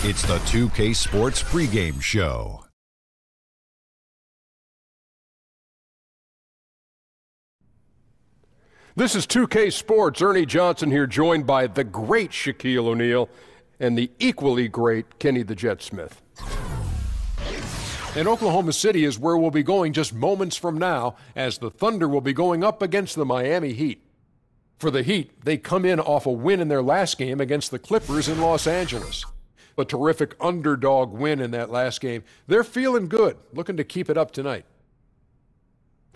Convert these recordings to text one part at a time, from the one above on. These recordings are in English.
It's the 2K Sports Pregame Show. This is 2K Sports. Ernie Johnson here, joined by the great Shaquille O'Neal and the equally great Kenny the Jet Smith. And Oklahoma City is where we'll be going just moments from now, as the Thunder will be going up against the Miami Heat. For the Heat, they come in off a win in their last game against the Clippers in Los Angeles. A terrific underdog win in that last game. They're feeling good, looking to keep it up tonight.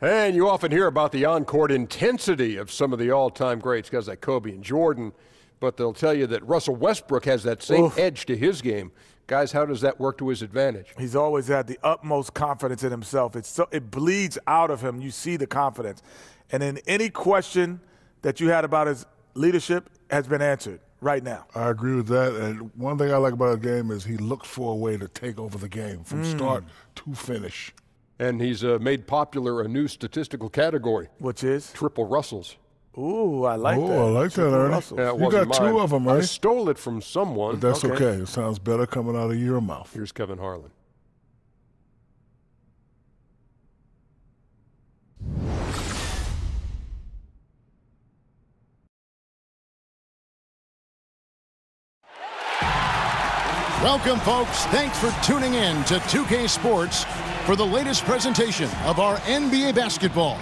And you often hear about the on-court intensity of some of the all-time greats, guys like Kobe and Jordan, but they'll tell you that Russell Westbrook has that same edge to his game. Guys, how does that work to his advantage? He's always had the utmost confidence in himself. It bleeds out of him. You see the confidence. And in any question that you had about his leadership has been answered right now. I agree with that. And one thing I like about his game is he looks for a way to take over the game from start to finish. And he's made popular a new statistical category. Which is? Triple Russells. Ooh, I like that. Oh, I like that, Ernie. Yeah, you got two of them, right? I stole it from someone. But that's okay. It sounds better coming out of your mouth. Here's Kevin Harlan. Welcome, folks. Thanks for tuning in to 2K Sports for the latest presentation of our NBA basketball.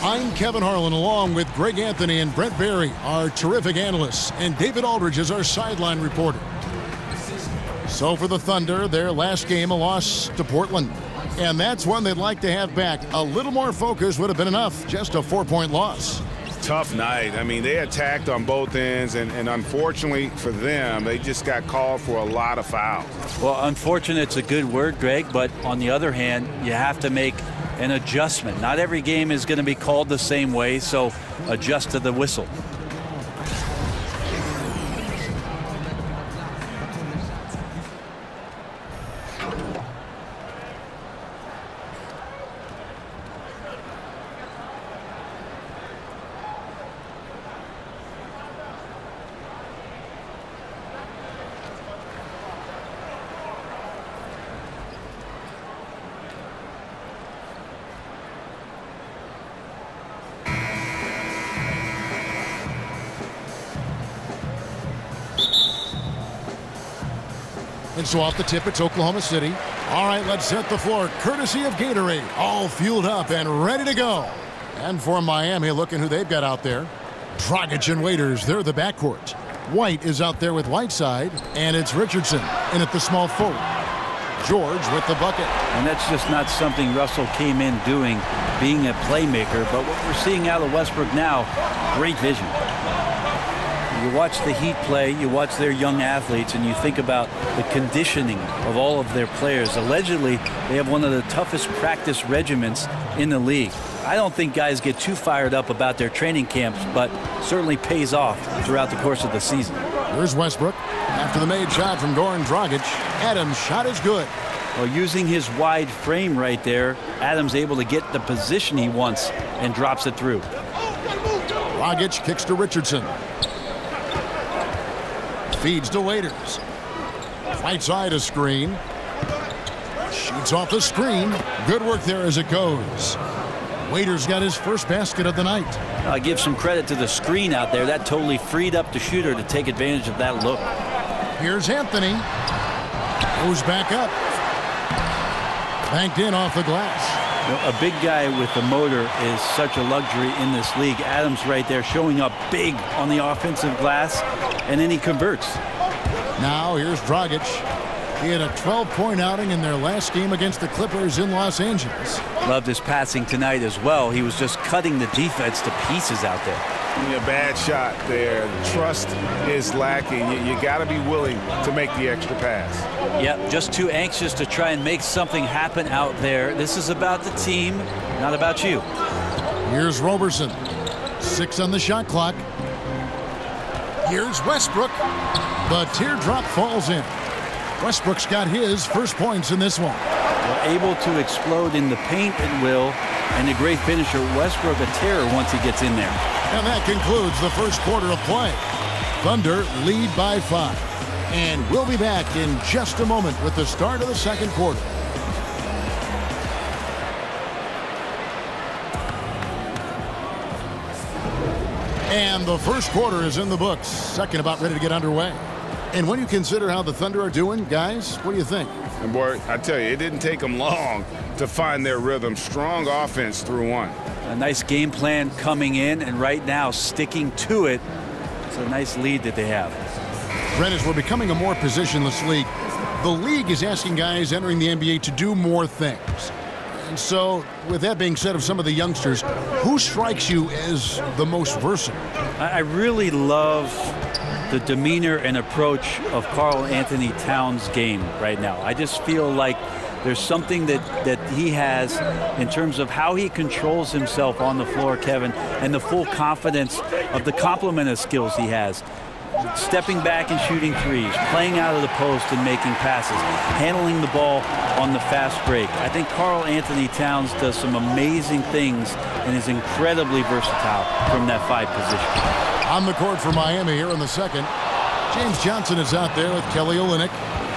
I'm Kevin Harlan, along with Greg Anthony and Brent Barry, our terrific analysts, and David Aldridge is our sideline reporter. So for the Thunder, their last game, a loss to Portland. And that's one they'd like to have back. A little more focus would have been enough. Just a 4-point loss. Tough night. I mean, they attacked on both ends, and unfortunately for them, they just got called for a lot of fouls. Well, unfortunate's a good word, Greg, but on the other hand, you have to make an adjustment. Not every game is going to be called the same way, so adjust to the whistle. And so off the tip, it's Oklahoma City. All right, let's set the floor. Courtesy of Gatorade. All fueled up and ready to go. And for Miami, looking who they've got out there. Dragic and Waiters, they're the backcourt. White is out there with Whiteside. And it's Richardson in at the small forward. George with the bucket. And that's just not something Russell came in doing, being a playmaker. But what we're seeing out of Westbrook now, great vision. You watch the Heat play, you watch their young athletes, and you think about the conditioning of all of their players. Allegedly, they have one of the toughest practice regimens in the league. I don't think guys get too fired up about their training camps, but certainly pays off throughout the course of the season. Here's Westbrook. After the made shot from Goran Dragic, Adams' shot is good. Well, using his wide frame right there, Adams able to get the position he wants and drops it through. Dragic kicks to Richardson. Feeds to Waiters. Right side a screen. Shoots off the screen. Good work there as it goes. Waiters got his first basket of the night. I give some credit to the screen out there. That totally freed up the shooter to take advantage of that look. Here's Anthony. Goes back up. Banked in off the glass. You know, a big guy with the motor is such a luxury in this league. Adams right there showing up big on the offensive glass, and then he converts. Now here's Dragic. He had a 12-point outing in their last game against the Clippers in Los Angeles. Loved his passing tonight as well. He was just cutting the defense to pieces out there. A bad shot there. Trust is lacking. You got to be willing to make the extra pass. Yep, just too anxious to try and make something happen out there. This is about the team, not about you. Here's Roberson. 6 on the shot clock. Here's Westbrook. The teardrop falls in. Westbrook's got his first points in this one. Well, able to explode in the paint at will, and a great finisher. Westbrook a terror once he gets in there. And that concludes the first quarter of play. Thunder lead by 5. And we'll be back in just a moment with the start of the second quarter. And the first quarter is in the books. Second about ready to get underway. And when you consider how the Thunder are doing, guys, what do you think? And boy, I tell you, it didn't take them long to find their rhythm. Strong offense through one. A nice game plan coming in, and right now sticking to it. It's a nice lead that they have. Brent, as we're becoming a more positionless league, the league is asking guys entering the NBA to do more things. And so, with that being said, of some of the youngsters, who strikes you as the most versatile? I really love the demeanor and approach of Karl Anthony Towns' game right now. I just feel like there's something that he has in terms of how he controls himself on the floor, Kevin, and the full confidence of the complement of skills he has. Stepping back and shooting threes, playing out of the post and making passes, handling the ball on the fast break. I think Karl Anthony Towns does some amazing things and is incredibly versatile from that 5 position. On the court for Miami here in the second. James Johnson is out there with Kelly Olynyk.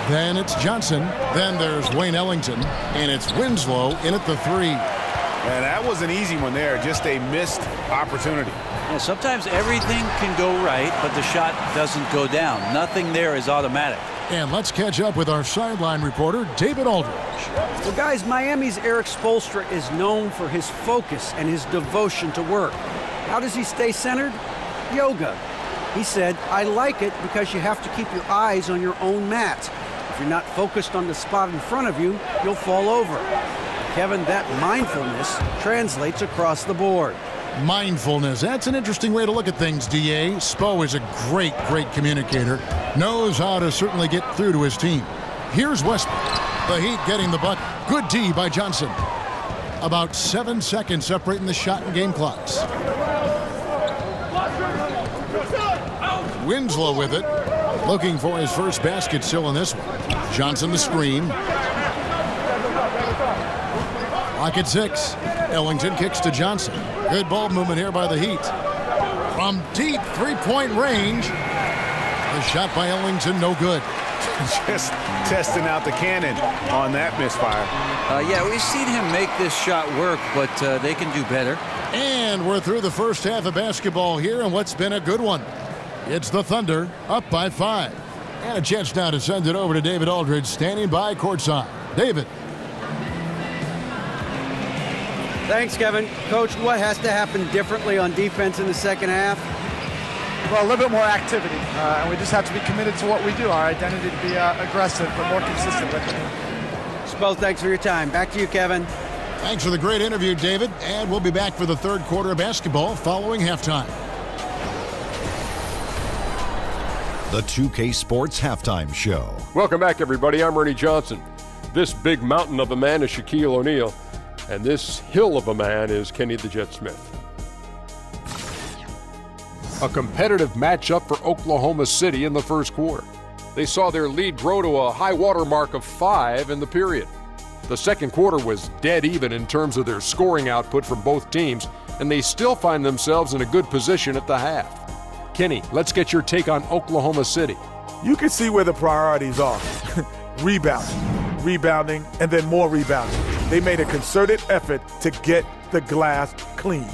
Then it's Johnson. Then there's Wayne Ellington. And it's Winslow in at the 3. And that was an easy one there, just a missed opportunity. Yeah, sometimes everything can go right, but the shot doesn't go down. Nothing there is automatic. And let's catch up with our sideline reporter, David Aldridge. Well, guys, Miami's Eric Spoelstra is known for his focus and his devotion to work. How does he stay centered? Yoga. He said, I like it because you have to keep your eyes on your own mat. If you're not focused on the spot in front of you, you'll fall over. Kevin, that mindfulness translates across the board. Mindfulness. That's an interesting way to look at things, D.A. Spo is a great communicator. Knows how to certainly get through to his team. Here's Westbrook. The Heat getting the bucket. Good D by Johnson. About 7 seconds separating the shot and game clocks. Winslow with it. Looking for his first basket still in this one. Johnson the screen. Clock at 6. Ellington kicks to Johnson. Good ball movement here by the Heat. From deep three-point range. The shot by Ellington, no good. Just testing out the cannon on that misfire. Yeah, we've seen him make this shot work, but they can do better. And we're through the first half of basketball here, and what's been a good one. It's the Thunder up by 5. And a chance now to send it over to David Aldridge, standing by courtside. David. Thanks, Kevin. Coach, what has to happen differently on defense in the second half? Well, a little bit more activity. And we just have to be committed to what we do. Our identity to be aggressive, but more consistent with it. Spo, thanks for your time. Back to you, Kevin. Thanks for the great interview, David. And we'll be back for the third quarter of basketball following halftime. The 2K Sports Halftime Show. Welcome back, everybody. I'm Ernie Johnson. This big mountain of a man is Shaquille O'Neal, and this hill of a man is Kenny the Jet Smith. A competitive matchup for Oklahoma City in the first quarter. They saw their lead grow to a high water mark of 5 in the period. The second quarter was dead even in terms of their scoring output from both teams, and they still find themselves in a good position at the half. Kenny, let's get your take on Oklahoma City. You can see where the priorities are. Rebounding, and then more rebounding. They made a concerted effort to get the glass cleaned.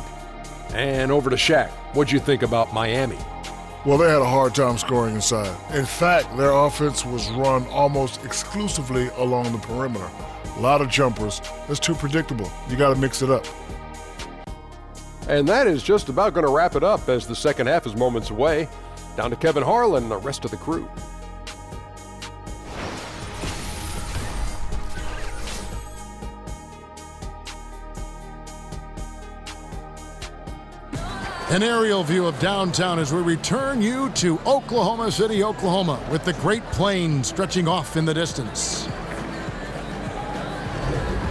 And over to Shaq. What'd you think about Miami? Well, they had a hard time scoring inside. In fact, their offense was run almost exclusively along the perimeter. A lot of jumpers. That's too predictable. You got to mix it up. And that is just about going to wrap it up as the second half is moments away. Down to Kevin Harlan and the rest of the crew. An aerial view of downtown as we return you to Oklahoma City, Oklahoma, with the Great Plains stretching off in the distance.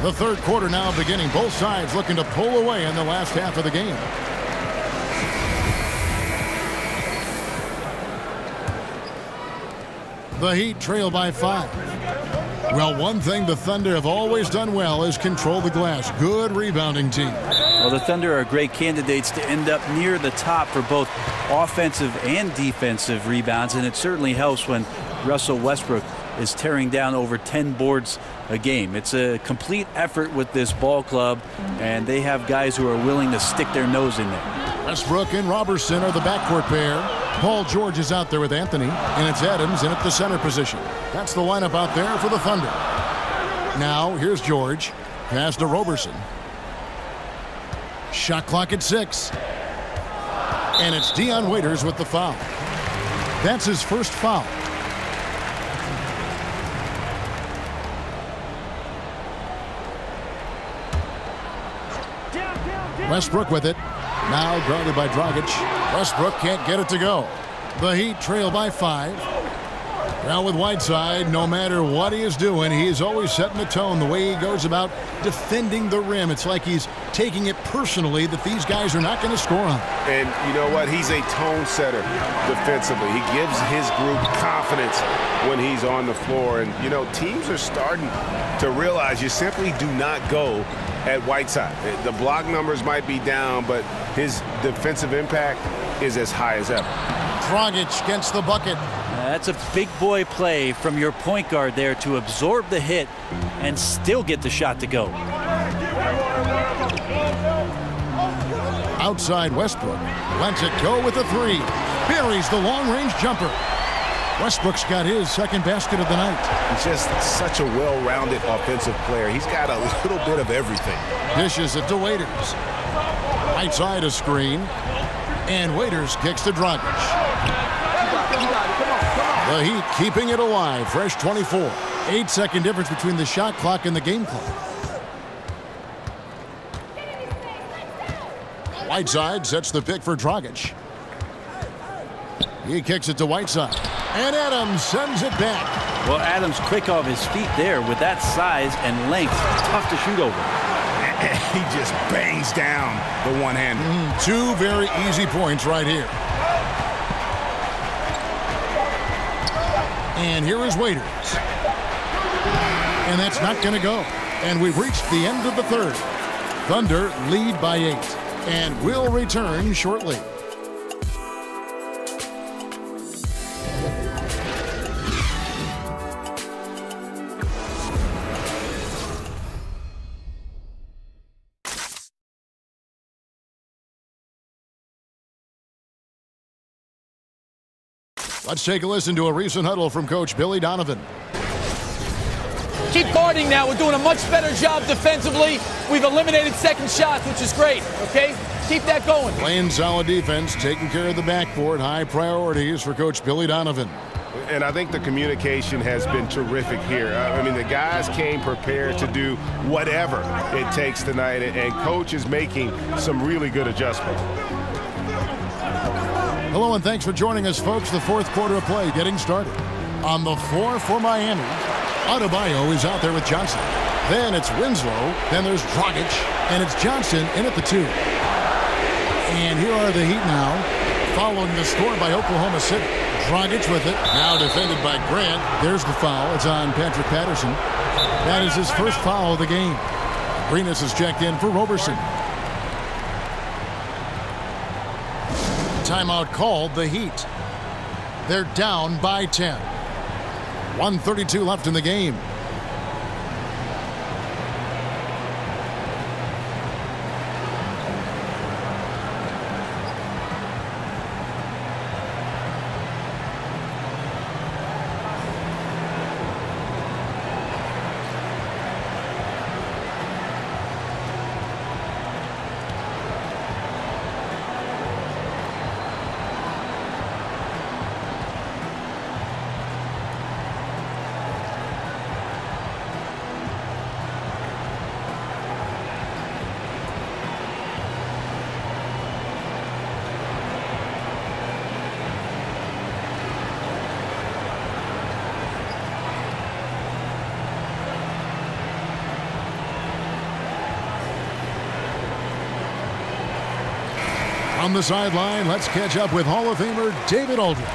The third quarter now beginning. Both sides looking to pull away in the last half of the game. The Heat trail by 5. Well, one thing the Thunder have always done well is control the glass. Good rebounding team. Well, the Thunder are great candidates to end up near the top for both offensive and defensive rebounds, and it certainly helps when Russell Westbrook is tearing down over 10 boards a game. It's a complete effort with this ball club, and they have guys who are willing to stick their nose in there. Westbrook and Robertson are the backcourt pair. Paul George is out there with Anthony, and it's Adams in at the center position. That's the lineup out there for the Thunder. Now, here's George. Pass to Robertson. Shot clock at 6. And it's Dion Waiters with the foul. That's his first foul. Westbrook with it. Now guarded by Dragic. Westbrook can't get it to go. The Heat trail by 5. Now with Whiteside, no matter what he is doing, he is always setting the tone the way he goes about defending the rim. It's like he's taking it personally that these guys are not going to score on him. And you know what? He's a tone setter defensively. He gives his group confidence when he's on the floor. And, you know, teams are starting to realize you simply do not go at Whiteside. The block numbers might be down, but his defensive impact is as high as ever. Dragic gets the bucket. That's a big boy play from your point guard there to absorb the hit and still get the shot to go. Outside Westbrook. Lets it go with a 3. Buries the long-range jumper. Westbrook's got his second basket of the night. He's just such a well-rounded offensive player. He's got a little bit of everything. Dishes it to Waiters. Outside a screen. And Waiters kicks to Dragic. The Heat keeping it alive. Fresh 24. 8-second difference between the shot clock and the game clock. Whiteside sets the pick for Dragic. He kicks it to Whiteside. And Adams sends it back. Well, Adams quick off his feet there with that size and length. Tough to shoot over. He just bangs down the one-hander. 2 very easy points right here. And here is Waiters. And that's not going to go. And we've reached the end of the third. Thunder lead by 8. And will return shortly. Let's take a listen to a recent huddle from Coach Billy Donovan. Keep guarding now. We're doing a much better job defensively. We've eliminated second shots, which is great, okay? Keep that going. Playing solid defense, taking care of the backboard. High priorities for Coach Billy Donovan. And I think the communication has been terrific here. I mean, the guys came prepared to do whatever it takes tonight, and Coach is making some really good adjustments. Hello and thanks for joining us, folks. The fourth quarter of play getting started. On the floor for Miami, Adebayo is out there with Johnson. Then it's Winslow. Then there's Dragic. And it's Johnson in at the 2. And here are the Heat now, following the score by Oklahoma City. Dragic with it. Now defended by Grant. There's the foul. It's on Patrick Patterson. That is his first foul of the game. Arenas is checked in for Robertson. Timeout called, the Heat. They're down by 10. 1:32 left in the game. On the sideline, let's catch up with Hall of Famer David Aldridge.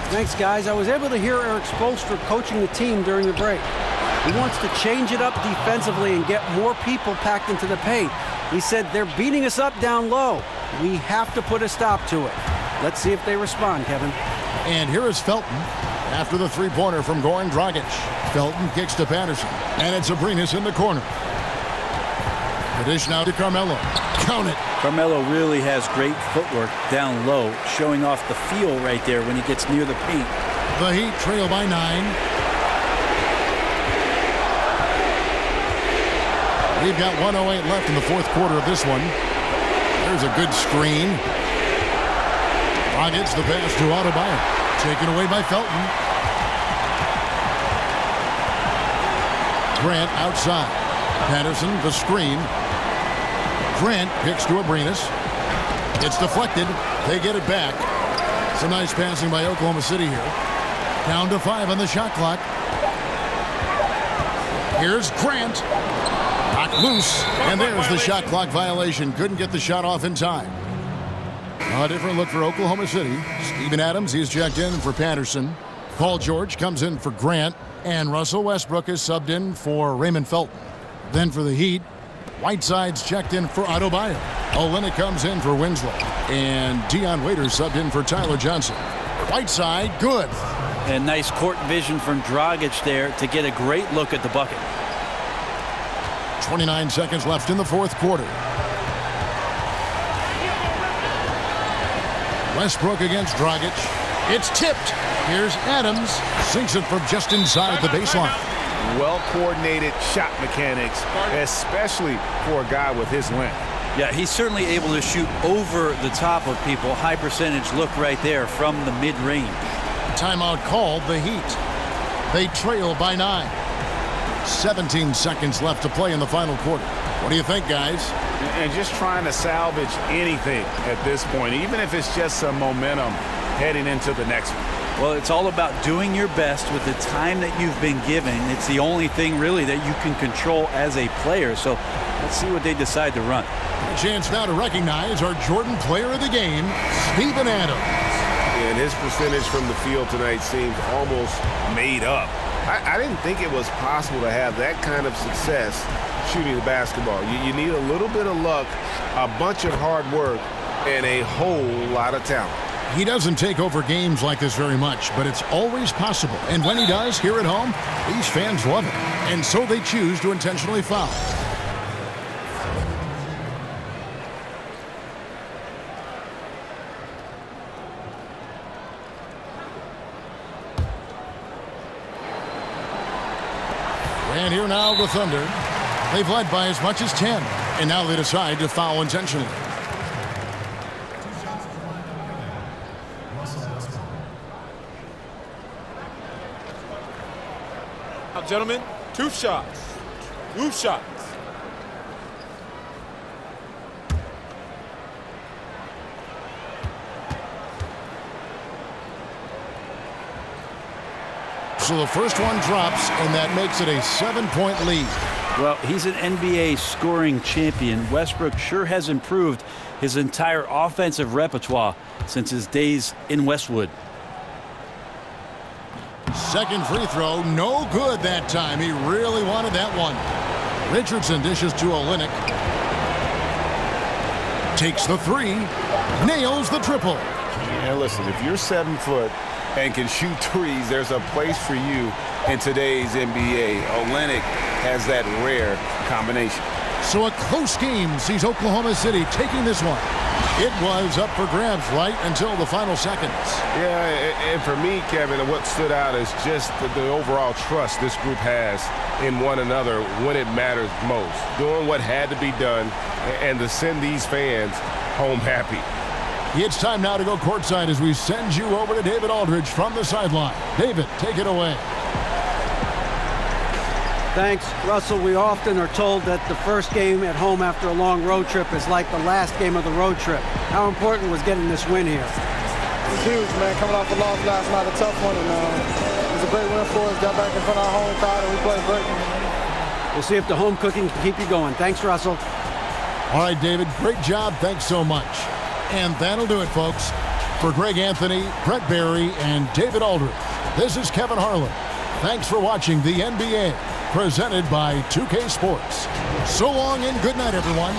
Thanks, guys. I was able to hear Eric Spoelstra coaching the team during the break. He wants to change it up defensively and get more people packed into the paint. He said they're beating us up down low. We have to put a stop to it. Let's see if they respond, Kevin. And here is Felton. after the three-pointer from Goran Dragic. Felton kicks to Patterson, and it's Abrines in the corner. The dish now to Carmelo. Count it. Carmelo really has great footwork down low, showing off the feel right there when he gets near the paint. The Heat trail by 9. We've got 1:08 left in the fourth quarter of this one. There's a good screen. Dragic the pass to Adebayo. Taken away by Felton. Grant outside. Patterson, the screen. Grant picks to Abrines. It's deflected. They get it back. Some nice passing by Oklahoma City here. Down to 5 on the shot clock. Here's Grant. Knocked loose. And there's the shot clock violation. Couldn't get the shot off in time. A different look for Oklahoma City. Steven Adams, he's checked in for Patterson. Paul George comes in for Grant. And Russell Westbrook is subbed in for Raymond Felton. Then for the Heat, Whiteside's checked in for Adebayo. Olynyk comes in for Winslow. And Dion Waiters subbed in for Tyler Johnson. Whiteside, good. And nice court vision from Dragic there to get a great look at the bucket. 29 seconds left in the fourth quarter. Westbrook against Dragic. It's tipped. Here's Adams. Sinks it from just inside the baseline. Well-coordinated shot mechanics, especially for a guy with his length. Yeah, he's certainly able to shoot over the top of people. High percentage look right there from the mid-range. Timeout called, the Heat. They trail by 9. 17 seconds left to play in the final quarter. What do you think, guys? And just trying to salvage anything at this point, even if it's just some momentum heading into the next one. Well, it's all about doing your best with the time that you've been given. It's the only thing really that you can control as a player. So let's see what they decide to run. A chance now to recognize our Jordan Player of the Game, Steven Adams. And his percentage from the field tonight seems almost made up. I didn't think it was possible to have that kind of success shooting the basketball. You need a little bit of luck, a bunch of hard work, and a whole lot of talent. He doesn't take over games like this very much, but it's always possible. And when he does, here at home, these fans love it. And so they choose to intentionally foul. And here now the Thunder. They've led by as much as 10. And now they decide to foul intentionally. Now, gentlemen, 2 shots. 2 shots. So the first one drops, and that makes it a 7-point lead. Well, he's an NBA scoring champion. Westbrook sure has improved his entire offensive repertoire since his days in Westwood. Second free throw, no good that time. He really wanted that one. Richardson dishes to Olynyk. Takes the 3, nails the triple. And listen, if you're 7 foot and can shoot threes, there's a place for you in today's NBA. Olynyk has that rare combination. So a close game sees Oklahoma City taking this one. It was up for grabs right until the final seconds. Yeah, and for me, Kevin, what stood out is just the overall trust this group has in one another when it matters most. Doing what had to be done and to send these fans home happy. It's time now to go courtside as we send you over to David Aldridge from the sideline. David, take it away. Thanks, Russell. We often are told that the first game at home after a long road trip is like the last game of the road trip. How important was getting this win here? It was huge, man. Coming off the loss last night, a tough one, and it was a great win for us. Got back in front of our home crowd, and we played great. We'll see if the home cooking can keep you going. Thanks, Russell. All right, David, great job. Thanks so much. And that'll do it, folks. For Greg Anthony, Brett Barry, and David Aldridge, this is Kevin Harlan. Thanks for watching the NBA, presented by 2K Sports. So long and good night, everyone.